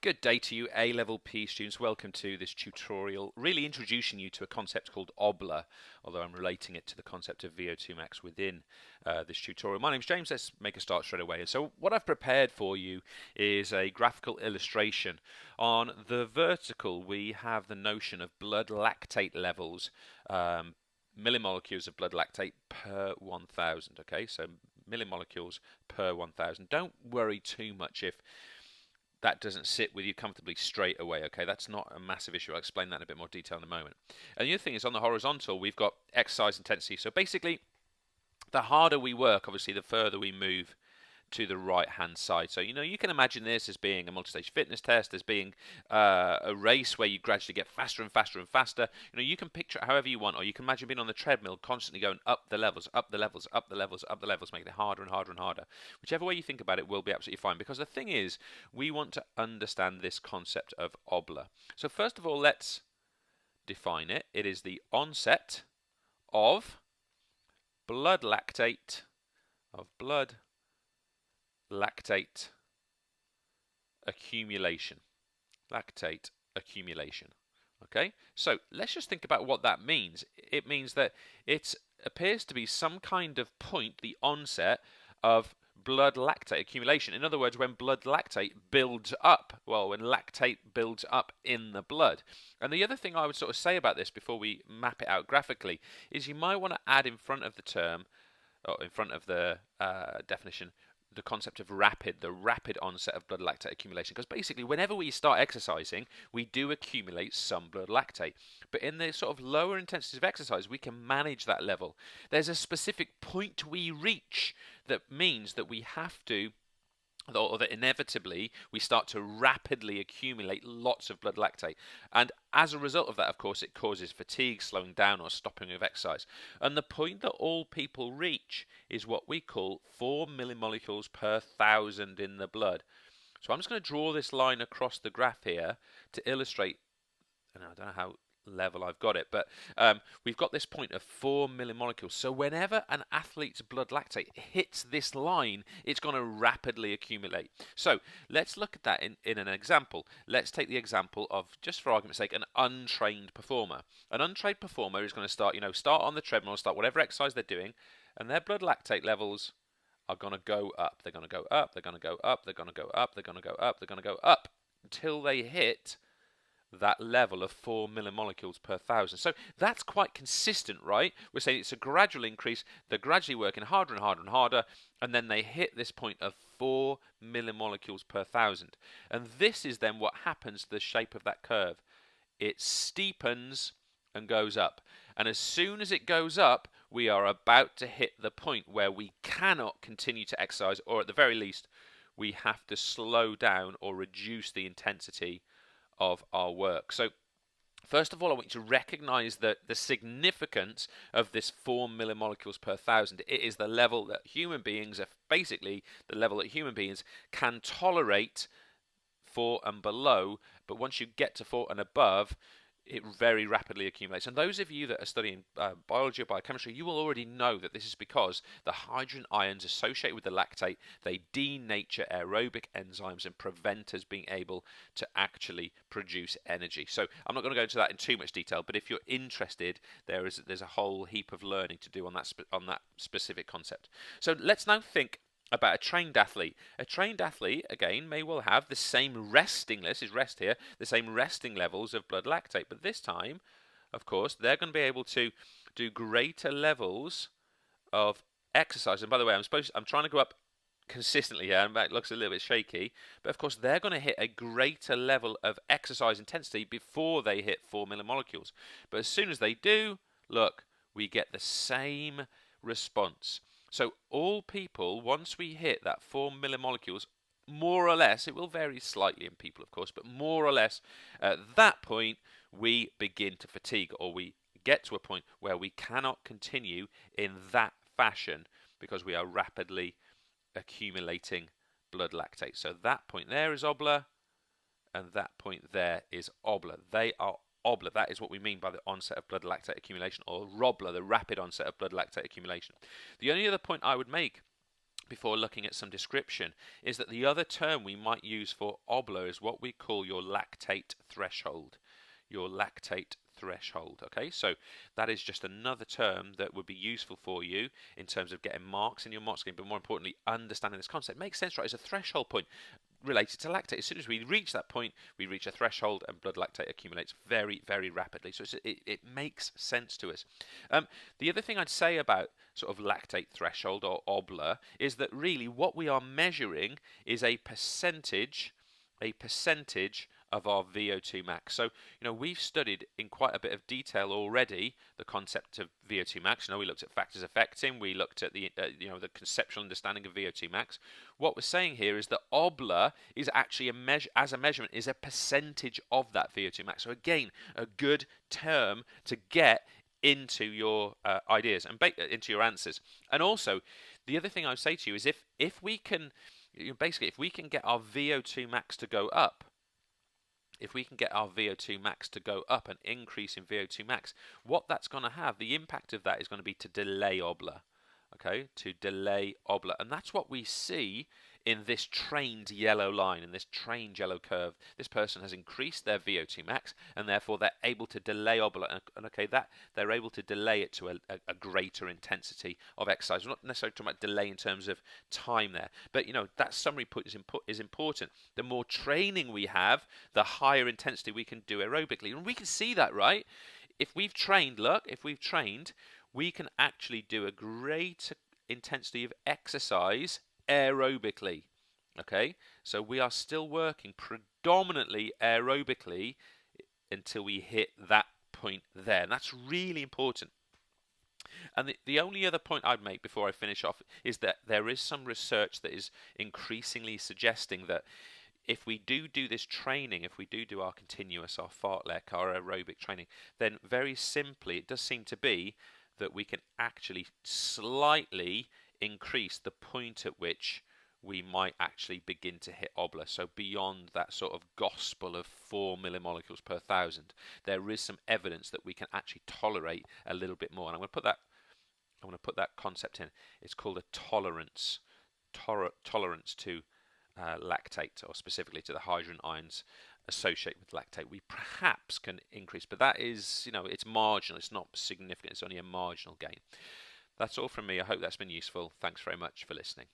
Good day to you, A-level PE students. Welcome to this tutorial, really introducing you to a concept called OBLA, although I'm relating it to the concept of VO2 Max within this tutorial. My name's James. Let's make a start straight away. So what I've prepared for you is a graphical illustration. On the vertical, we have the notion of blood lactate levels, millimolecules of blood lactate per 1,000. Okay, so millimolecules per 1,000. Don't worry too much if that doesn't sit with you comfortably straight away, okay? That's not a massive issue. I'll explain that in a bit more detail in a moment. And the other thing is, on the horizontal, we've got exercise intensity. So basically, the harder we work, obviously, the further we move to the right-hand side. So, you can imagine this as being a multi-stage fitness test, as being a race where you gradually get faster and faster and faster. You can picture it however you want, or you can imagine being on the treadmill, constantly going up the levels, up the levels, up the levels, up the levels, making it harder and harder and harder. Whichever way you think about it will be absolutely fine, because the thing is, we want to understand this concept of OBLA. So first of all, let's define it. It is the onset of blood lactate, lactate accumulation. Lactate accumulation. Okay, so let's just think about what that means. It means that it appears to be some kind of point, the onset of blood lactate accumulation. In other words, when blood lactate builds up, when lactate builds up in the blood. And the other thing I would sort of say about this before we map it out graphically is you might want to add in front of the term, or in front of the definition, the concept of the rapid onset of blood lactate accumulation, because basically whenever we start exercising, we do accumulate some blood lactate. But in the sort of lower intensities of exercise, we can manage that level. There's a specific point we reach that means that we have to, or that inevitably we start to rapidly accumulate lots of blood lactate. And as a result of that, of course, it causes fatigue, slowing down or stopping of exercise. And the point that all people reach is what we call 4 millimolecules per 1,000 in the blood. So I'm just going to draw this line across the graph here to illustrate, and I don't know how level I've got it, but we've got this point of 4 millimolecules. So whenever an athlete's blood lactate hits this line, it's going to rapidly accumulate. So let's look at that in an example. Let's take the example of, just for argument's sake, an untrained performer. An untrained performer is going to start on the treadmill, start whatever exercise they're doing, and their blood lactate levels are going to go up. They're going to go up, they're going to go up, they're going to go up, they're going to go up, they're going to go up until they hit that level of 4 millimolecules per 1,000. So that's quite consistent, right? We're saying it's a gradual increase. They're gradually working harder and harder and harder, and then they hit this point of 4 millimolecules per 1,000. And this is then what happens to the shape of that curve. It steepens and goes up. And as soon as it goes up, we are about to hit the point where we cannot continue to exercise, or at the very least, we have to slow down or reduce the intensity of our work. So first of all, I want you to recognize the significance of this 4 millimolecules per 1,000. It is the level that human beings can tolerate 4 and below, but once you get to 4 and above, it very rapidly accumulates. And those of you that are studying biology or biochemistry, you will already know that this is because the hydrogen ions associated with the lactate, they denature aerobic enzymes and prevent us being able to actually produce energy. So I'm not going to go into that in too much detail, but if you're interested, there's a whole heap of learning to do on that specific concept. So let's now think about a trained athlete. A trained athlete, again, may well have the same resting levels of blood lactate, but this time, of course, they're going to be able to do greater levels of exercise. And by the way, I'm trying to go up consistently here, and that looks a little bit shaky, but of course they're going to hit a greater level of exercise intensity before they hit 4 millimolecules. But as soon as they do, look, we get the same response. So all people, once we hit that 4 millimolecules, more or less, it will vary slightly in people, of course, but more or less at that point, we begin to fatigue, or we get to a point where we cannot continue in that fashion because we are rapidly accumulating blood lactate. So that point there is OBLA, and that point there is OBLA. They are OBLA. That is what we mean by the onset of blood lactate accumulation, or ROBLA, the rapid onset of blood lactate accumulation. The only other point I would make before looking at some description, is that the other term we might use for OBLA is what we call your lactate threshold. Your lactate threshold. Okay, so that is just another term that would be useful for you in terms of getting marks in your mock scheme, but more importantly, understanding this concept. Makes sense, right? It's a threshold point related to lactate. As soon as we reach that point, we reach a threshold and blood lactate accumulates very, very rapidly. So it makes sense to us. The other thing I'd say about sort of lactate threshold or OBLA is that really what we are measuring is a percentage of our VO2 max. So, we've studied in quite a bit of detail already the concept of VO2 max. We looked at factors affecting, we looked at the the conceptual understanding of VO2 max. What we're saying here is that OBLA is actually a measurement is a percentage of that VO2 max. So again, a good term to get into your ideas and into your answers. And also, the other thing I would say to you is if we can basically, if we can get our VO2 max to go up, an increase in VO2 max, what that's going to have, the impact of that is going to be to delay OBLA. Okay, to delay OBLA. And that's what we see in this trained yellow line, in this trained yellow curve. This person has increased their VO2 max, and therefore they're able to delay OBLA. And okay, that they're able to delay it to a greater intensity of exercise. We're not necessarily talking about delay in terms of time there, but that summary point is important. The more training we have, the higher intensity we can do aerobically, and we can see that, right? If we've trained, we can actually do a greater intensity of exercise aerobically. Okay, so we are still working predominantly aerobically until we hit that point there, and that's really important. And the only other point I'd make before I finish off is that there is some research that is increasingly suggesting that if we do this training, if we do our continuous, our fartlek, our aerobic training, then very simply it does seem to be that we can actually slightly increase the point at which we might actually begin to hit OBLA. So beyond that sort of gospel of 4 millimolecules per thousand, there is some evidence that we can actually tolerate a little bit more. And I'm going to put that concept in. It's called a tolerance to lactate, or specifically to the hydrogen ions associated with lactate. We perhaps can increase, but that is, it's marginal. It's not significant. It's only a marginal gain. That's all from me. I hope that's been useful. Thanks very much for listening.